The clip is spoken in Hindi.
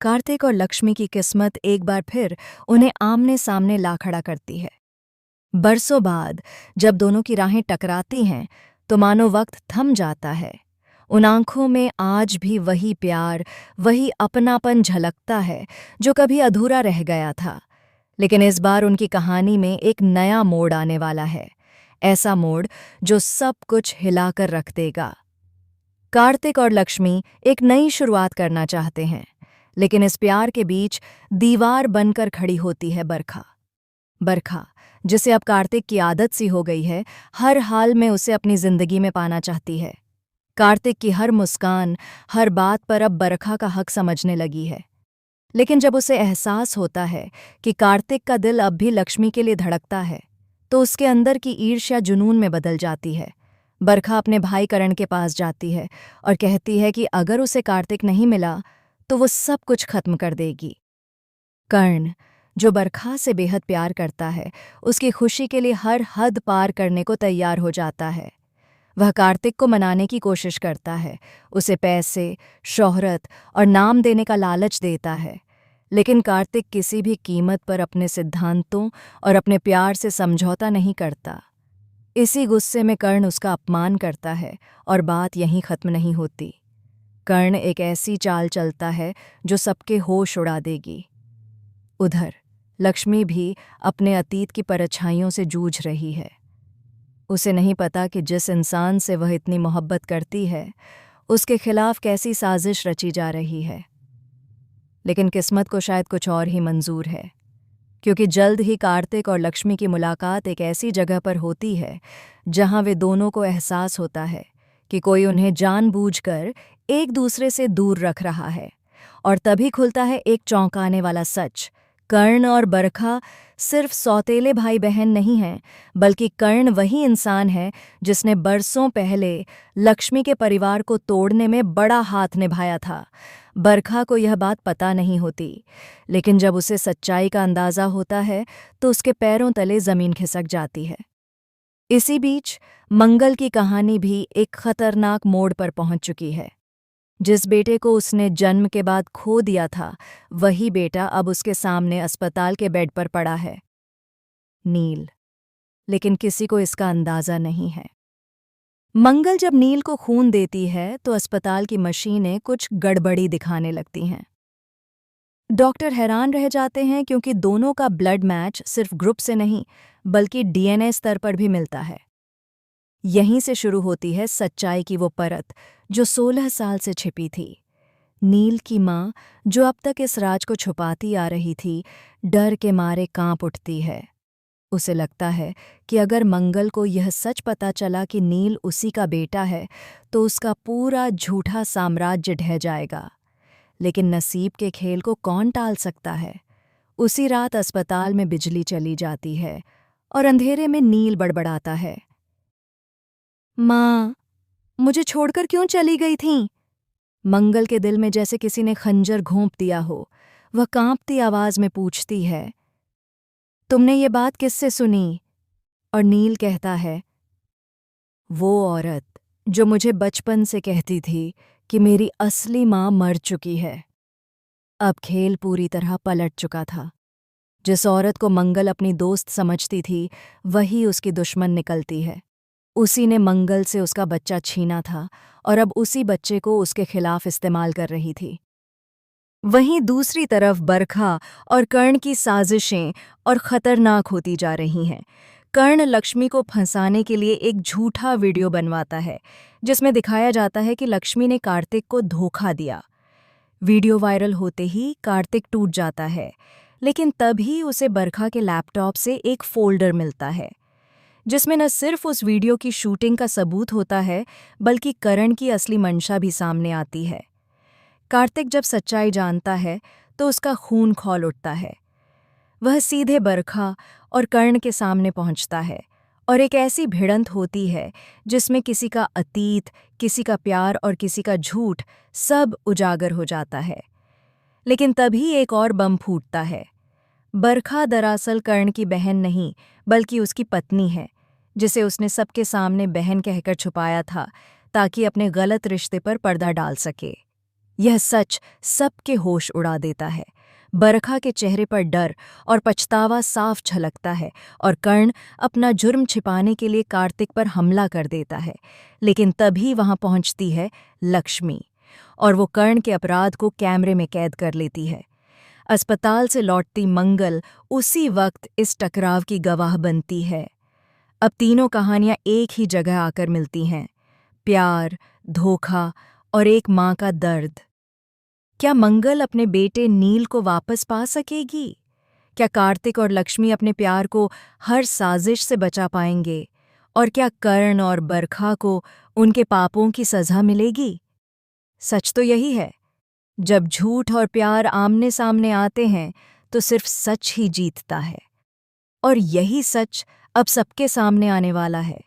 कार्तिक और लक्ष्मी की किस्मत एक बार फिर उन्हें आमने सामने ला खड़ा करती है। बरसों बाद जब दोनों की राहें टकराती हैं तो मानो वक्त थम जाता है। उन आंखों में आज भी वही प्यार, वही अपनापन झलकता है जो कभी अधूरा रह गया था। लेकिन इस बार उनकी कहानी में एक नया मोड़ आने वाला है, ऐसा मोड़ जो सब कुछ हिलाकर रख देगा। कार्तिक और लक्ष्मी एक नई शुरुआत करना चाहते हैं, लेकिन इस प्यार के बीच दीवार बनकर खड़ी होती है बरखा। बरखा, जिसे अब कार्तिक की आदत सी हो गई है, हर हाल में उसे अपनी जिंदगी में पाना चाहती है। कार्तिक की हर मुस्कान, हर बात पर अब बरखा का हक समझने लगी है। लेकिन जब उसे एहसास होता है कि कार्तिक का दिल अब भी लक्ष्मी के लिए धड़कता है, तो उसके अंदर की ईर्ष्या जुनून में बदल जाती है। बरखा अपने भाई करण के पास जाती है और कहती है कि अगर उसे कार्तिक नहीं मिला तो वो सब कुछ खत्म कर देगी। कर्ण, जो बरखा से बेहद प्यार करता है, उसकी खुशी के लिए हर हद पार करने को तैयार हो जाता है। वह कार्तिक को मनाने की कोशिश करता है, उसे पैसे, शोहरत और नाम देने का लालच देता है। लेकिन कार्तिक किसी भी कीमत पर अपने सिद्धांतों और अपने प्यार से समझौता नहीं करता। इसी गुस्से में कर्ण उसका अपमान करता है और बात यहीं खत्म नहीं होती। कर्ण एक ऐसी चाल चलता है जो सबके होश उड़ा देगी। उधर लक्ष्मी भी अपने अतीत की परछाइयों से जूझ रही है। उसे नहीं पता कि जिस इंसान से वह इतनी मोहब्बत करती है, उसके खिलाफ कैसी साजिश रची जा रही है। लेकिन किस्मत को शायद कुछ और ही मंजूर है, क्योंकि जल्द ही कार्तिक और लक्ष्मी की मुलाकात एक ऐसी जगह पर होती है जहां वे दोनों को एहसास होता है कि कोई उन्हें जानबूझकर एक दूसरे से दूर रख रहा है। और तभी खुलता है एक चौंकाने वाला सच। कर्ण और बरखा सिर्फ सौतेले भाई बहन नहीं हैं, बल्कि कर्ण वही इंसान है जिसने बरसों पहले लक्ष्मी के परिवार को तोड़ने में बड़ा हाथ निभाया था। बरखा को यह बात पता नहीं होती, लेकिन जब उसे सच्चाई का अंदाज़ा होता है तो उसके पैरों तले ज़मीन खिसक जाती है। इसी बीच मंगल की कहानी भी एक खतरनाक मोड़ पर पहुंच चुकी है। जिस बेटे को उसने जन्म के बाद खो दिया था, वही बेटा अब उसके सामने अस्पताल के बेड पर पड़ा है। नील। लेकिन किसी को इसका अंदाजा नहीं है। मंगल जब नील को खून देती है तो अस्पताल की मशीनें कुछ गड़बड़ी दिखाने लगती हैं। डॉक्टर हैरान रह जाते हैं, क्योंकि दोनों का ब्लड मैच सिर्फ ग्रुप से नहीं बल्कि डीएनए स्तर पर भी मिलता है। यहीं से शुरू होती है सच्चाई की वो परत जो 16 साल से छिपी थी। नील की माँ, जो अब तक इस राज को छुपाती आ रही थी, डर के मारे कांप उठती है। उसे लगता है कि अगर मंगल को यह सच पता चला कि नील उसी का बेटा है, तो उसका पूरा झूठा साम्राज्य ढह जाएगा। लेकिन नसीब के खेल को कौन टाल सकता है। उसी रात अस्पताल में बिजली चली जाती है और अंधेरे में नील बड़बड़ाता है, माँ, मुझे छोड़कर क्यों चली गई थीं? मंगल के दिल में जैसे किसी ने खंजर घोंप दिया हो। वह कांपती आवाज में पूछती है, तुमने ये बात किससे सुनी? और नील कहता है, वो औरत जो मुझे बचपन से कहती थी कि मेरी असली माँ मर चुकी है। अब खेल पूरी तरह पलट चुका था। जिस औरत को मंगल अपनी दोस्त समझती थी, वही उसकी दुश्मन निकलती है। उसी ने मंगल से उसका बच्चा छीना था और अब उसी बच्चे को उसके खिलाफ इस्तेमाल कर रही थी। वहीं दूसरी तरफ बरखा और कर्ण की साजिशें और खतरनाक होती जा रही हैं। कर्ण लक्ष्मी को फंसाने के लिए एक झूठा वीडियो बनवाता है, जिसमें दिखाया जाता है कि लक्ष्मी ने कार्तिक को धोखा दिया। वीडियो वायरल होते ही कार्तिक टूट जाता है, लेकिन तभी उसे बरखा के लैपटॉप से एक फोल्डर मिलता है, जिसमें न सिर्फ उस वीडियो की शूटिंग का सबूत होता है, बल्कि करण की असली मंशा भी सामने आती है। कार्तिक जब सच्चाई जानता है तो उसका खून खौल उठता है। वह सीधे बरखा और कर्ण के सामने पहुंचता है और एक ऐसी भिड़ंत होती है जिसमें किसी का अतीत, किसी का प्यार और किसी का झूठ सब उजागर हो जाता है। लेकिन तभी एक और बम फूटता है। बरखा दरअसल कर्ण की बहन नहीं, बल्कि उसकी पत्नी है, जिसे उसने सबके सामने बहन कहकर छुपाया था ताकि अपने गलत रिश्ते पर पर्दा डाल सके। यह सच सबके होश उड़ा देता है। बरखा के चेहरे पर डर और पछतावा साफ झलकता है और कर्ण अपना जुर्म छिपाने के लिए कार्तिक पर हमला कर देता है। लेकिन तभी वहां पहुंचती है लक्ष्मी और वो कर्ण के अपराध को कैमरे में कैद कर लेती है। अस्पताल से लौटती मंगल उसी वक्त इस टकराव की गवाह बनती है। अब तीनों कहानियां एक ही जगह आकर मिलती हैं, प्यार, धोखा और एक माँ का दर्द। क्या मंगल अपने बेटे नील को वापस पा सकेगी? क्या कार्तिक और लक्ष्मी अपने प्यार को हर साजिश से बचा पाएंगे? और क्या कर्ण और बरखा को उनके पापों की सजा मिलेगी? सच तो यही है, जब झूठ और प्यार आमने सामने आते हैं तो सिर्फ सच ही जीतता है। और यही सच अब सबके सामने आने वाला है।